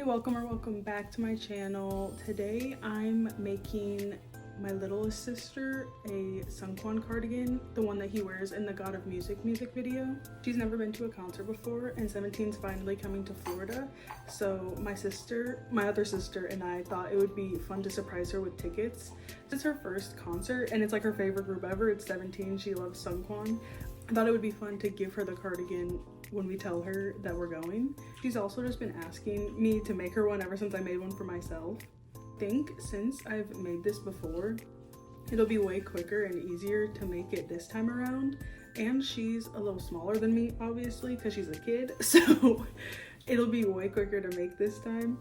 welcome back to my channel. Today I'm making my littlest sister a seungkwan cardigan, the one that he wears in the God of Music video. She's never been to a concert before, and 17's finally coming to Florida, so my other sister and I thought it would be fun to surprise her with tickets. This is her first concert and it's like her favorite group ever. It's 17. She loves seungkwan. I thought it would be fun to give her the cardigan when we tell her that we're going. She's also just been asking me to make her one ever since I made one for myself. I think since I've made this before, it'll be way quicker and easier to make it this time around. And she's a little smaller than me, obviously, because she's a kid, so it'll be way quicker to make this time.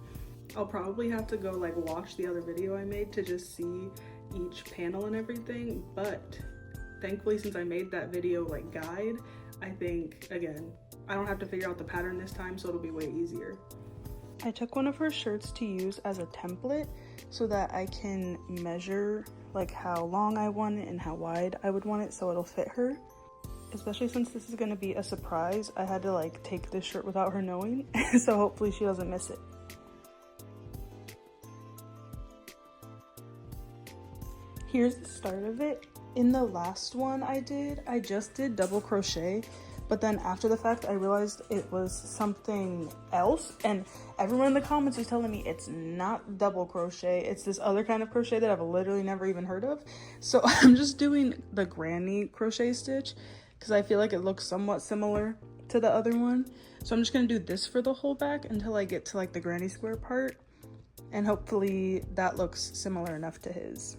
I'll probably have to go like watch the other video I made to just see each panel and everything, but thankfully since I made that video like guide, I think, again, I don't have to figure out the pattern this time, so it'll be way easier. I took one of her shirts to use as a template so that I can measure like how long I want it and how wide I would want it so it'll fit her. Especially since this is gonna be a surprise, I had to like take this shirt without her knowing, so hopefully she doesn't miss it. Here's the start of it. In the last one I just did double crochet, but then after the fact I realized it was something else, and everyone in the comments is telling me it's not double crochet, it's this other kind of crochet that I've literally never even heard of. So I'm just doing the granny crochet stitch because I feel like it looks somewhat similar to the other one. So I'm just gonna do this for the whole back until I get to like the granny square part, and hopefully that looks similar enough to his.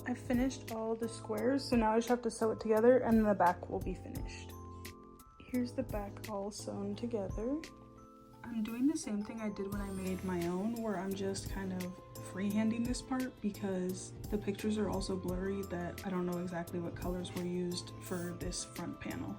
I finished all the squares, so now I just have to sew it together and then the back will be finished. Here's the back all sewn together. I'm doing the same thing I did when I made my own, where I'm just kind of freehanding this part because the pictures are also blurry that I don't know exactly what colors were used for this front panel.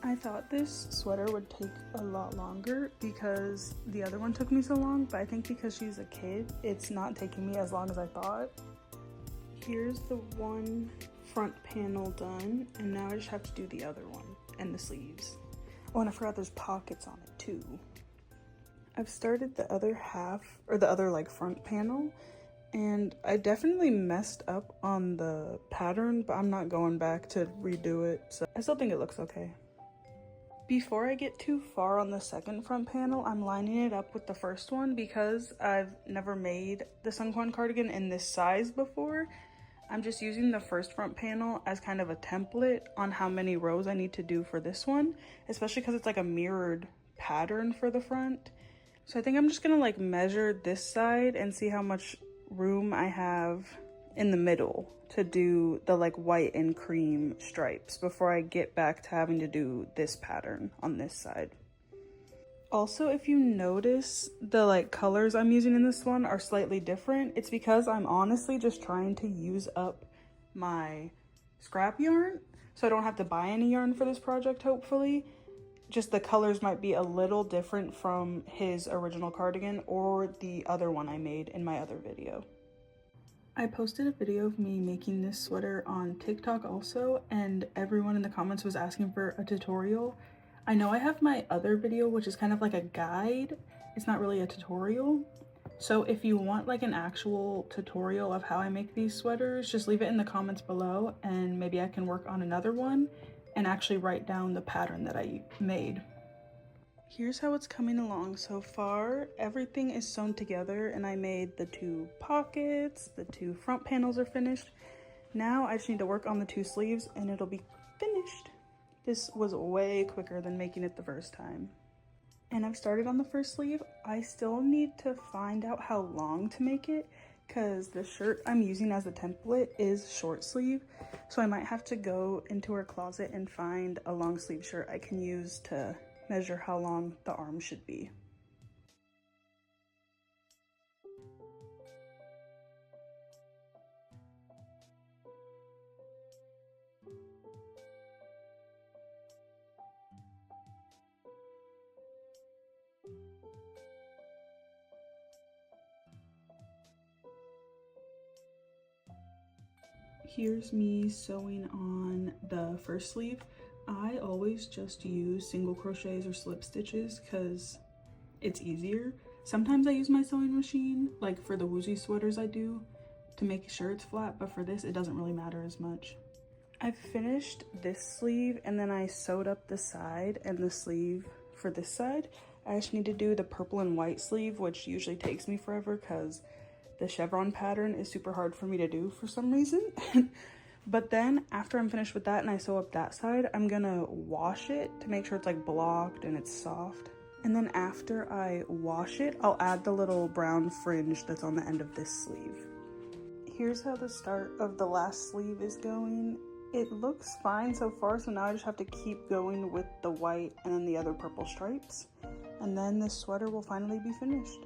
I thought this sweater would take a lot longer because the other one took me so long, but I think because she's a kid, it's not taking me as long as I thought. Here's the one front panel done, and now I just have to do the other one and the sleeves. Oh, and I forgot there's pockets on it too. I've started the other half, or the other like front panel, and I definitely messed up on the pattern, but I'm not going back to redo it, so I still think it looks okay. Before I get too far on the second front panel, I'm lining it up with the first one because I've never made the seungkwan cardigan in this size before. I'm just using the first front panel as kind of a template on how many rows I need to do for this one, especially because it's like a mirrored pattern for the front. So I think I'm just gonna like measure this side and see how much room I have in the middle to do the like white and cream stripes before I get back to having to do this pattern on this side. Also, if you notice the like colors I'm using in this one are slightly different, it's because I'm honestly just trying to use up my scrap yarn, so I don't have to buy any yarn for this project, hopefully. Just the colors might be a little different from his original cardigan or the other one I made in my other video. I posted a video of me making this sweater on TikTok also, and everyone in the comments was asking for a tutorial. I know I have my other video, which is kind of like a guide. It's not really a tutorial. So if you want like an actual tutorial of how I make these sweaters, just leave it in the comments below and maybe I can work on another one and actually write down the pattern that I made. Here's how it's coming along so far. Everything is sewn together and I made the 2 pockets, the 2 front panels are finished. Now I just need to work on the 2 sleeves and it'll be finished. This was way quicker than making it the first time. And I've started on the first sleeve. I still need to find out how long to make it because the shirt I'm using as a template is short sleeve. So I might have to go into our closet and find a long sleeve shirt I can use to measure how long the arm should be. Here's me sewing on the first sleeve. I always just use single crochets or slip stitches because it's easier. Sometimes I use my sewing machine, like for the woozy sweaters I do, to make sure it's flat, but for this it doesn't really matter as much. I've finished this sleeve and then I sewed up the side and the sleeve for this side. I just need to do the purple and white sleeve, which usually takes me forever because the chevron pattern is super hard for me to do for some reason. But then after I'm finished with that and I sew up that side, I'm gonna wash it to make sure it's like blocked and it's soft. And then after I wash it, I'll add the little brown fringe that's on the end of this sleeve. Here's how the start of the last sleeve is going. It looks fine so far, so now I just have to keep going with the white and then the other purple stripes. And then this sweater will finally be finished.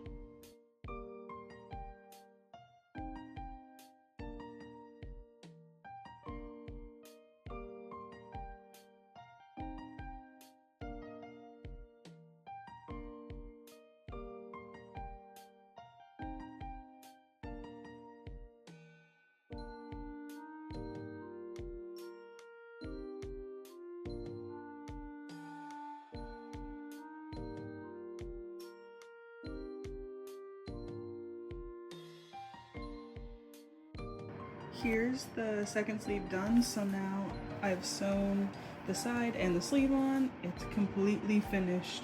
Here's the second sleeve done, so now I've sewn the side and the sleeve on. It's completely finished.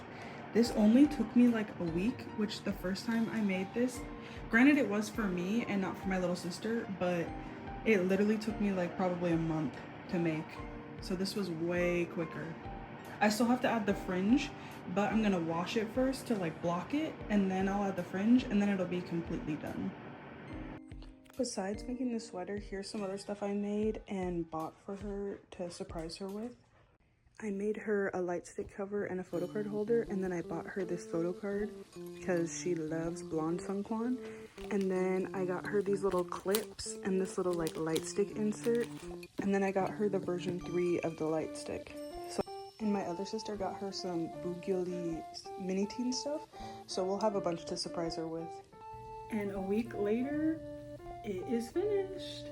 This only took me like a week, which the first time I made this, granted it was for me and not for my little sister, but it literally took me like probably a month to make. So this was way quicker. I still have to add the fringe, but I'm gonna wash it first to like block it, and then I'll add the fringe and then it'll be completely done. Besides making the sweater, here's some other stuff I made and bought for her to surprise her with. I made her a light stick cover and a photo card holder, and then I bought her this photo card because she loves blonde seungkwan. And then I got her these little clips and this little like light stick insert, and then I got her the version 3 of the light stick. And my other sister got her some Boogioli mini teen stuff, so we'll have a bunch to surprise her with. And a week later, it is finished.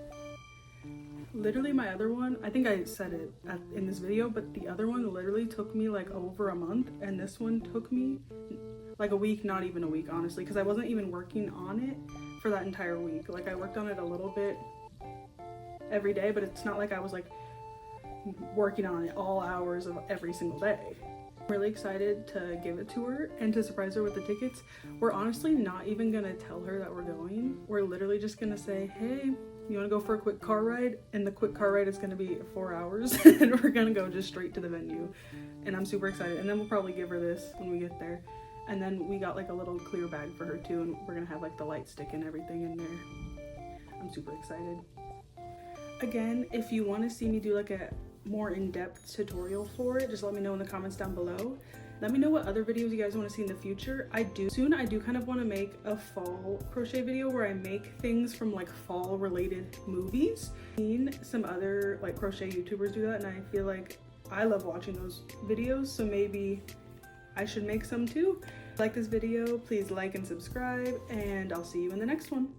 Literally my other one, I think I said it in this video, but the other one literally took me like over a month, and this one took me like a week, not even a week honestly, because I wasn't even working on it for that entire week. Like I worked on it a little bit every day, but it's not like I was like working on it all hours of every single day. I'm really excited to give it to her and to surprise her with the tickets. We're honestly not even gonna tell her that we're going. We're literally just gonna say, hey, you wanna go for a quick car ride? And the quick car ride is gonna be 4 hours and we're gonna go just straight to the venue. And I'm super excited. And then we'll probably give her this when we get there. And then we got like a little clear bag for her too, and we're gonna have like the light stick and everything in there. I'm super excited. Again, if you wanna see me do like a more in-depth tutorial for it, just let me know in the comments down below. Let me know what other videos you guys want to see in the future. I do kind of want to make a fall crochet video where I make things from like fall related movies. I've seen some other like crochet YouTubers do that, and I feel like I love watching those videos, so maybe I should make some too. If you like this video, please like and subscribe, and I'll see you in the next one.